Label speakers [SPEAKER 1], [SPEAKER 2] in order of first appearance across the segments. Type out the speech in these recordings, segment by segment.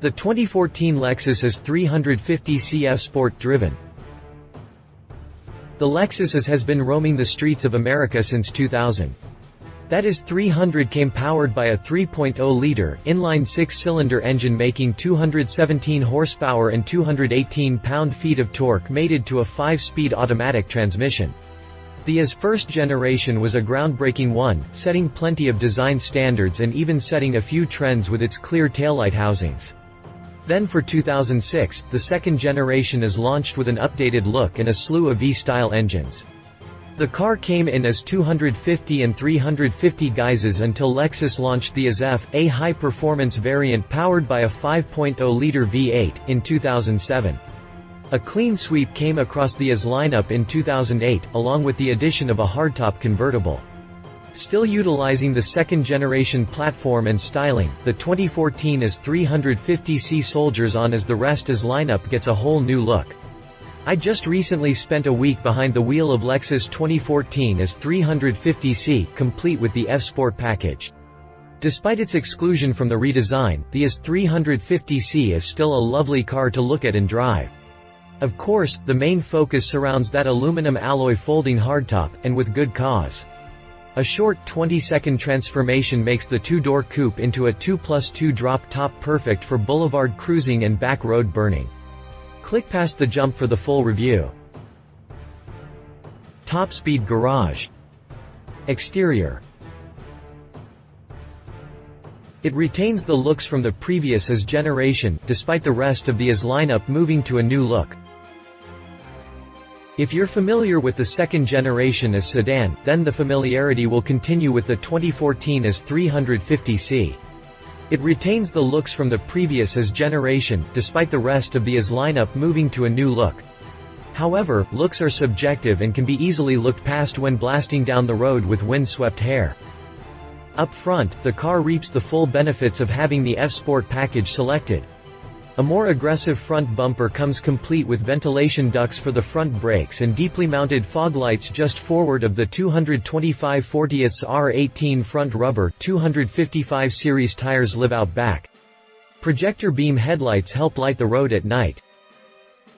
[SPEAKER 1] The 2014 Lexus IS 350 CF Sport driven. The Lexus IS has been roaming the streets of America since 2000. That IS 300 came powered by a 3.0-liter, inline-six-cylinder engine making 217 horsepower and 218 pound-feet of torque mated to a 5-speed automatic transmission. The IS first generation was a groundbreaking one, setting plenty of design standards and even setting a few trends with its clear taillight housings. Then for 2006, the second generation is launched with an updated look and a slew of V-style engines. The car came in as 250 and 350 guises until Lexus launched the IS F, a high-performance variant powered by a 5.0-liter V8, in 2007. A clean sweep came across the IS lineup in 2008, along with the addition of a hardtop convertible. Still utilizing the second-generation platform and styling, the 2014 IS 350C soldiers on as the rest IS lineup gets a whole new look. I just recently spent a week behind the wheel of Lexus 2014 IS 350C, complete with the F Sport package. Despite its exclusion from the redesign, the IS 350C is still a lovely car to look at and drive. Of course, the main focus surrounds that aluminum alloy folding hardtop, and with good cause. A short 20-second transformation makes the two-door coupe into a 2+2 drop top perfect for boulevard cruising and back road burning. Click past the jump for the full review. Top speed garage. Exterior. It retains the looks from the previous IS generation, despite the rest of the IS lineup moving to a new look. If you're familiar with the second generation IS sedan, then the familiarity will continue with the 2014 IS 350C. It retains the looks from the previous IS generation, despite the rest of the IS lineup moving to a new look. However, looks are subjective and can be easily looked past when blasting down the road with wind-swept hair. Up front, the car reaps the full benefits of having the F Sport package selected. A more aggressive front bumper comes complete with ventilation ducts for the front brakes and deeply mounted fog lights just forward of the 225/40ths R18 front rubber 255 series tires live out back. Projector beam headlights help light the road at night.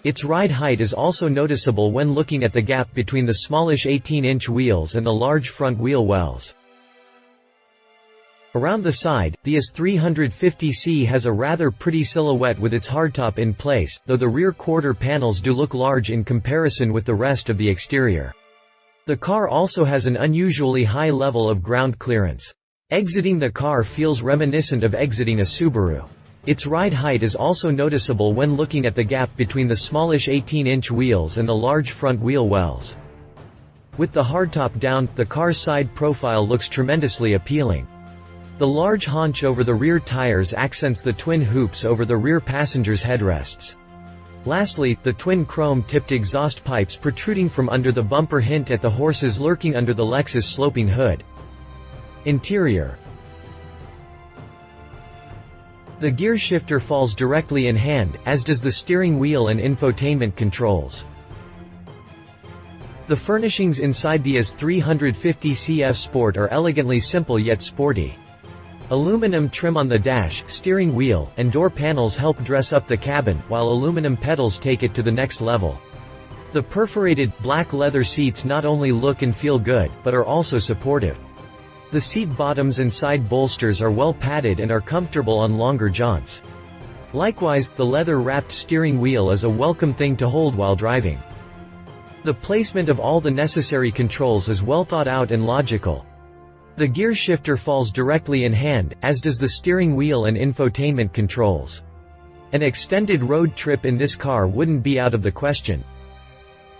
[SPEAKER 1] Its ride height is also noticeable when looking at the gap between the smallish 18-inch wheels and the large front wheel wells. Around the side, the IS 350C has a rather pretty silhouette with its hardtop in place, though the rear quarter panels do look large in comparison with the rest of the exterior. The car also has an unusually high level of ground clearance. Exiting the car feels reminiscent of exiting a Subaru. Its ride height is also noticeable when looking at the gap between the smallish 18-inch wheels and the large front wheel wells. With the hardtop down, the car's side profile looks tremendously appealing. The large haunch over the rear tires accents the twin hoops over the rear passenger's headrests. Lastly, the twin chrome-tipped exhaust pipes protruding from under the bumper hint at the horses lurking under the Lexus sloping hood. Interior. The gear shifter falls directly in hand, as does the steering wheel and infotainment controls. The furnishings inside the IS 350C F Sport are elegantly simple yet sporty. Aluminum trim on the dash, steering wheel, and door panels help dress up the cabin, while aluminum pedals take it to the next level. The perforated, black leather seats not only look and feel good, but are also supportive. The seat bottoms and side bolsters are well padded and are comfortable on longer jaunts. Likewise, the leather-wrapped steering wheel is a welcome thing to hold while driving. The placement of all the necessary controls is well thought out and logical. The gear shifter falls directly in hand, as does the steering wheel and infotainment controls. An extended road trip in this car wouldn't be out of the question.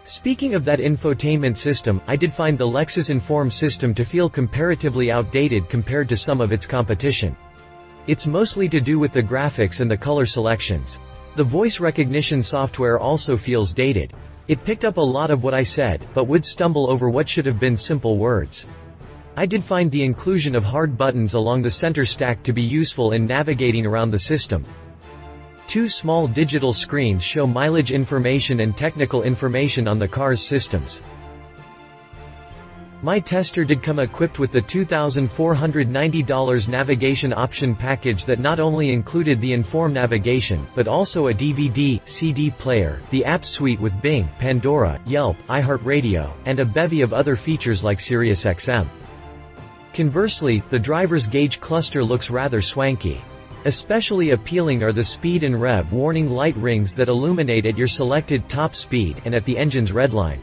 [SPEAKER 1] Speaking of that infotainment system, I did find the Lexus Inform system to feel comparatively outdated compared to some of its competition. It's mostly to do with the graphics and the color selections. The voice recognition software also feels dated. It picked up a lot of what I said, but would stumble over what should have been simple words. I did find the inclusion of hard buttons along the center stack to be useful in navigating around the system. Two small digital screens show mileage information and technical information on the car's systems. My tester did come equipped with the $2,490 navigation option package that not only included the Inform navigation, but also a DVD, CD player, the app suite with Bing, Pandora, Yelp, iHeartRadio, and a bevy of other features like SiriusXM. Conversely, the driver's gauge cluster looks rather swanky. Especially appealing are the speed and rev warning light rings that illuminate at your selected top speed and at the engine's redline.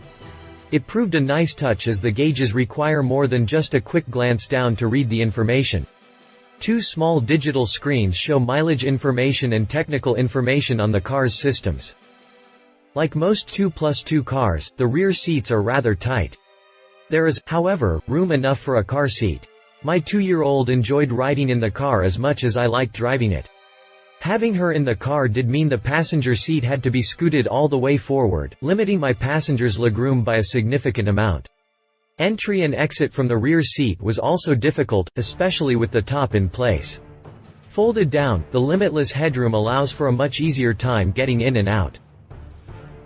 [SPEAKER 1] It proved a nice touch as the gauges require more than just a quick glance down to read the information. Two small digital screens show mileage information and technical information on the car's systems. Like most 2+2 cars, the rear seats are rather tight. There is, however, room enough for a car seat. My 2-year-old enjoyed riding in the car as much as I liked driving it. Having her in the car did mean the passenger seat had to be scooted all the way forward, limiting my passenger's legroom by a significant amount. Entry and exit from the rear seat was also difficult, especially with the top in place. Folded down, the limitless headroom allows for a much easier time getting in and out.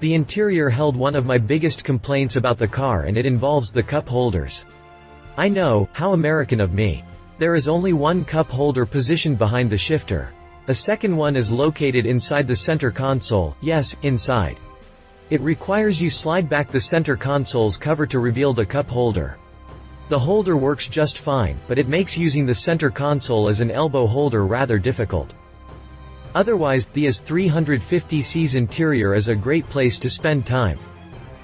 [SPEAKER 1] The interior held one of my biggest complaints about the car, and it involves the cup holders. I know, how American of me. There is only one cup holder positioned behind the shifter. A second one is located inside the center console, yes, inside. It requires you slide back the center console's cover to reveal the cup holder. The holder works just fine, but it makes using the center console as an elbow holder rather difficult. Otherwise, the IS 350C's interior is a great place to spend time.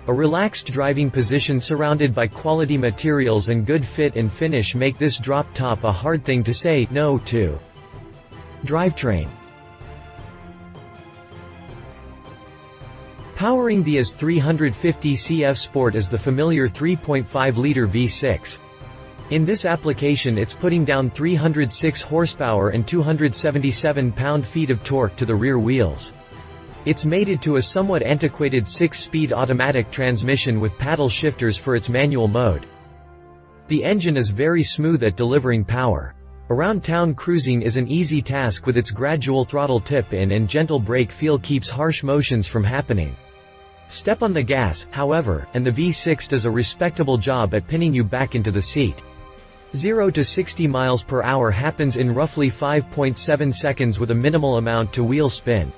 [SPEAKER 1] A relaxed driving position surrounded by quality materials and good fit and finish make this drop top a hard thing to say no to. Drivetrain. Powering the IS 350C F-Sport is the familiar 3.5-liter V6. In this application it's putting down 306 horsepower and 277 pound-feet of torque to the rear wheels. It's mated to a somewhat antiquated 6-speed automatic transmission with paddle shifters for its manual mode. The engine is very smooth at delivering power. Around town cruising is an easy task with its gradual throttle tip-in and gentle brake feel keeps harsh motions from happening. Step on the gas, however, and the V6 does a respectable job at pinning you back into the seat. 0 to 60 miles per hour happens in roughly 5.7 seconds with a minimal amount to wheel spin.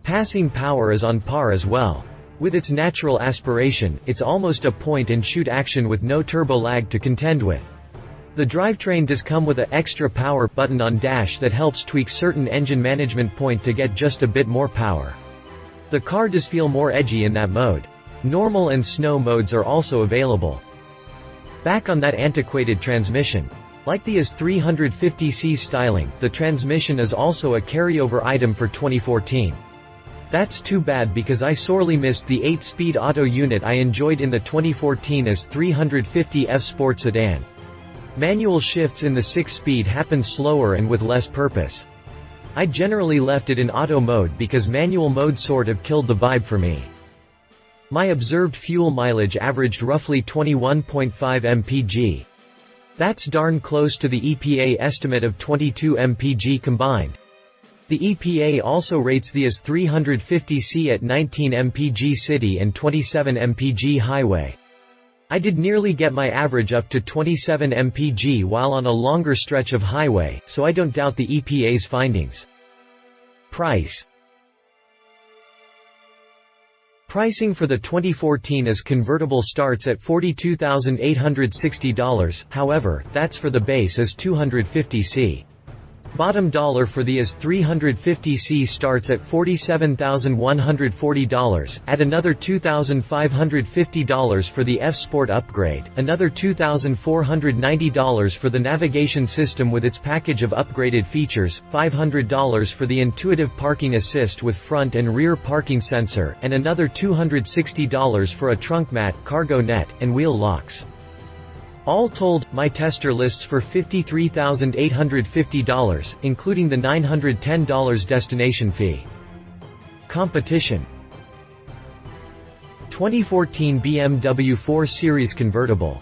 [SPEAKER 1] Passing power is on par as well. With its natural aspiration, it's almost a point-and-shoot action with no turbo lag to contend with. The drivetrain does come with an extra power button on dash that helps tweak certain engine management point to get just a bit more power. The car does feel more edgy in that mode. Normal and snow modes are also available. Back on that antiquated transmission. Like the IS 350C styling, the transmission is also a carryover item for 2014. That's too bad because I sorely missed the 8-speed auto unit I enjoyed in the 2014 IS 350 F-Sport sedan. Manual shifts in the 6-speed happen slower and with less purpose. I generally left it in auto mode because manual mode sort of killed the vibe for me. My observed fuel mileage averaged roughly 21.5 mpg. That's darn close to the EPA estimate of 22 mpg combined. The EPA also rates the IS 350C at 19 mpg city and 27 mpg highway. I did nearly get my average up to 27 mpg while on a longer stretch of highway, so I don't doubt the EPA's findings. Price. Pricing for the 2014 IS convertible starts at $42,860, however, that's for the base IS 250C. Bottom dollar for the IS 350C starts at $47,140, add another $2,550 for the F-Sport upgrade, another $2,490 for the navigation system with its package of upgraded features, $500 for the intuitive parking assist with front and rear parking sensor, and another $260 for a trunk mat, cargo net, and wheel locks. All told, my tester lists for $53,850, including the $910 destination fee. Competition. 2014 BMW 4 Series convertible.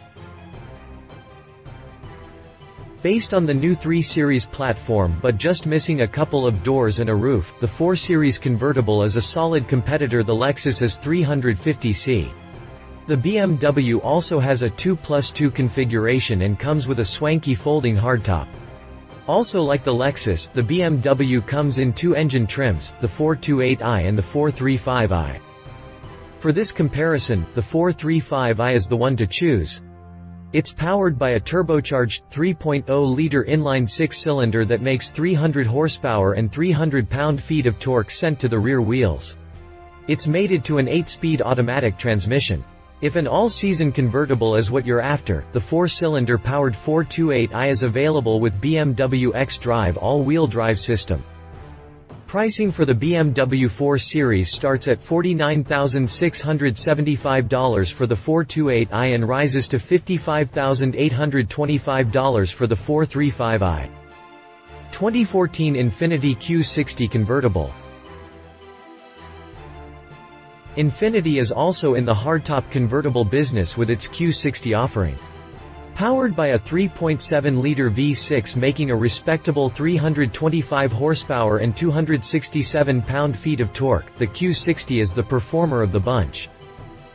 [SPEAKER 1] Based on the new 3 Series platform but just missing a couple of doors and a roof, the 4 Series convertible is a solid competitor to the Lexus IS 350C. The BMW also has a 2+2 configuration and comes with a swanky folding hardtop. Also like the Lexus, the BMW comes in two engine trims, the 428i and the 435i. For this comparison, the 435i is the one to choose. It's powered by a turbocharged 3.0-liter inline-six-cylinder that makes 300 horsepower and 300 pound-feet of torque sent to the rear wheels. It's mated to an 8-speed automatic transmission. If an all-season convertible is what you're after, the 4-cylinder powered 428i is available with BMW xDrive all-wheel drive system. Pricing for the BMW 4 Series starts at $49,675 for the 428i and rises to $55,825 for the 435i. 2014 Infiniti Q60 convertible. Infiniti is also in the hardtop convertible business with its Q60 offering. Powered by a 3.7-liter V6 making a respectable 325 horsepower and 267 pound-feet of torque, the Q60 is the performer of the bunch.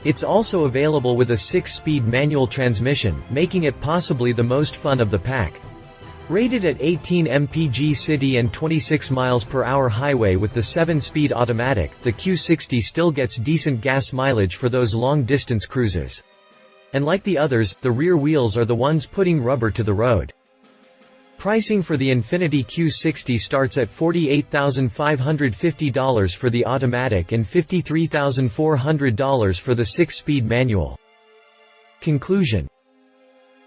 [SPEAKER 1] It's also available with a 6-speed manual transmission, making it possibly the most fun of the pack. Rated at 18 mpg city and 26 miles per hour highway with the 7-speed automatic, the Q60 still gets decent gas mileage for those long-distance cruises. And like the others, the rear wheels are the ones putting rubber to the road. Pricing for the Infiniti Q60 starts at $48,550 for the automatic and $53,400 for the 6-speed manual. Conclusion.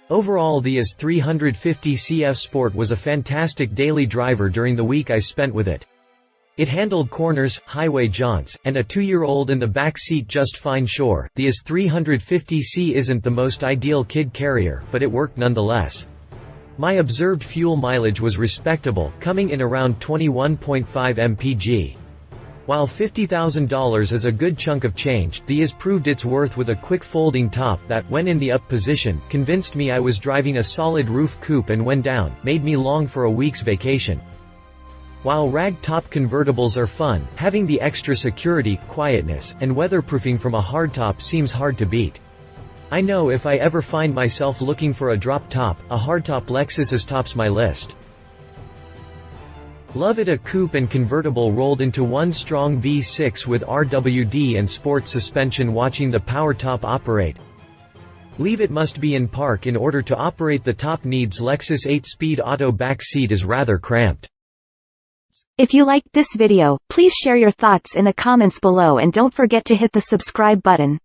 [SPEAKER 1] Overall, the IS 350 CF Sport was a fantastic daily driver during the week I spent with it. It handled corners, highway jaunts, and a 2-year-old in the back seat just fine. Sure, the IS 350C isn't the most ideal kid carrier, but it worked nonetheless. My observed fuel mileage was respectable, coming in around 21.5 mpg. While $50,000 is a good chunk of change, the IS proved its worth with a quick folding top that, when in the up position, convinced me I was driving a solid roof coupe and when down, made me long for a week's vacation. While rag-top convertibles are fun, having the extra security, quietness, and weatherproofing from a hardtop seems hard to beat. I know if I ever find myself looking for a drop top, a hardtop Lexus IS tops my list. Love it, a coupe and convertible rolled into one strong V6 with RWD and sport suspension. Watching the power top operate. Leave it must be in park in order to operate. The top needs Lexus 8-speed auto. Back seat is rather cramped.
[SPEAKER 2] If you liked this video, please share your thoughts in the comments below and don't forget to hit the subscribe button.